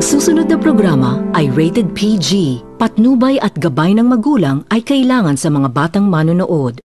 Ang susunod na programa ay rated PG. Patnubay at gabay ng magulang ay kailangan sa mga batang manonood.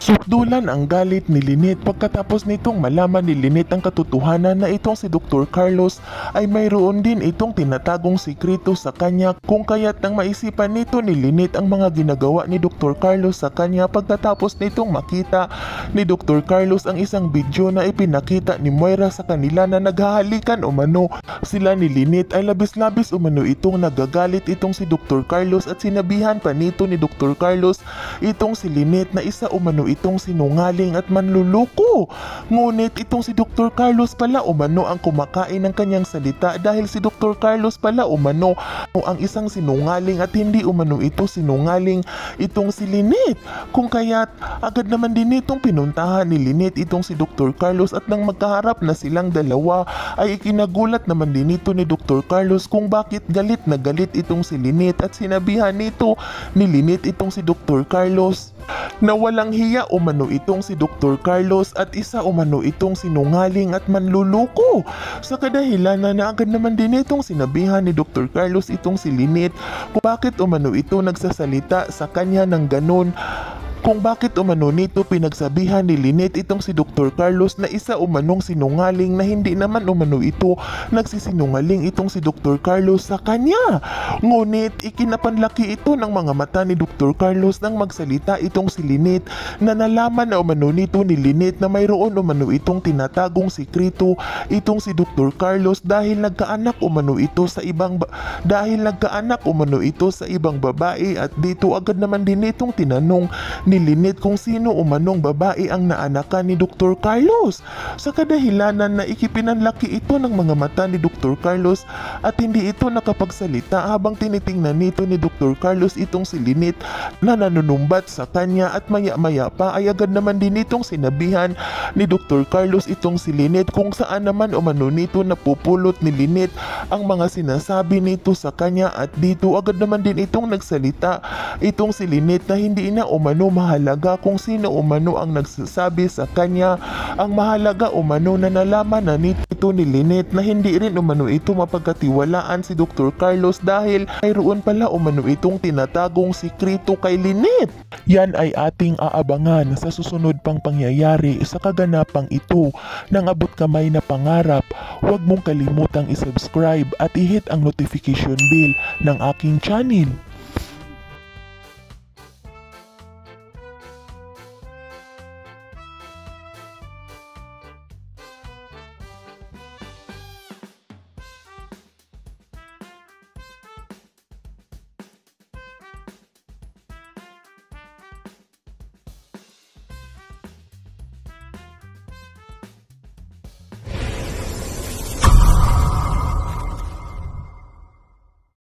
Sukdulan ang galit ni Lynette pagkatapos nitong malaman ni Lynette ang katotohanan na itong si Dr. Carlos ay mayroon din itong tinatagong sikreto sa kanya, kung kaya't nang maisipan nito ni Lynette ang mga ginagawa ni Dr. Carlos sa kanya pagkatapos nitong makita ni Dr. Carlos ang isang video na ipinakita ni Moira sa kanila na naghahalikan umano. Sila ni Lynette ay labis-labis umano itong nagagalit itong si Dr. Carlos at sinabihan pa nito ni Dr. Carlos itong si Lynette na isa umano itong sinungaling at manluluko. Ngunit itong si Dr. Carlos pala umano ang kumakain ng kanyang salita dahil si Dr. Carlos pala umano ang isang sinungaling at hindi umano ito sinungaling itong si Lynette. Kung kaya't agad naman din itong pinuntahan ni Lynette itong si Dr. Carlos at nang magkaharap na silang dalawa ay ikinagulat naman din ito ni Dr. Carlos kung bakit galit na galit itong si Lynette at sinabihan nito ni Lynette itong si Dr. Carlos na walang hiya umano itong si Dr. Carlos at isa umano itong sinungaling at manluluko. Sa kadahilanan na agad naman din itong sinabihan ni Dr. Carlos itong si Lynette kung bakit umano ito nagsasalita sa kanya ng ganun. Kung bakit umano nito pinagsabihan ni Lynette itong si Dr. Carlos na isa umanong sinungaling na hindi naman umano ito nagsisinungaling itong si Dr. Carlos sa kanya. Ngunit ikinapanlaki ito ng mga mata ni Dr. Carlos nang magsalita itong si Lynette na nalaman na umano nito ni Lynette na mayroon umano itong tinatagong sikreto itong si Dr. Carlos dahil nagkaanak umano ito sa ibang babae at dito agad naman din itong tinanong ni Lynette kung sino umanong babae ang naanakan ni Dr. Carlos. Sa kadahilanan na ikipinanlaki ito ng mga mata ni Dr. Carlos at hindi ito nakapagsalita habang tinitingnan nito ni Dr. Carlos itong si Lynette na nanunumbat sa kanya at maya-maya pa ay agad naman din itong sinabihan ni Dr. Carlos itong si Lynette kung saan naman umano nito napupulot ni Lynette ang mga sinasabi nito sa kanya at dito agad naman din itong nagsalita itong si Lynette na hindi na umano mahalaga kung sino umano ang nagsasabi sa kanya. Ang mahalaga umano na nalaman na nito ni Lynette na hindi rin umano ito mapagkatiwalaan si Dr. Carlos dahil mayroon pala umano itong tinatagong sikreto kay Lynette. Yan ay ating aabangan sa susunod pang pangyayari sa kaganapang ito. Nang abot kamay na pangarap, huwag mong kalimutang isubscribe at i-hit ang notification bell ng aking channel.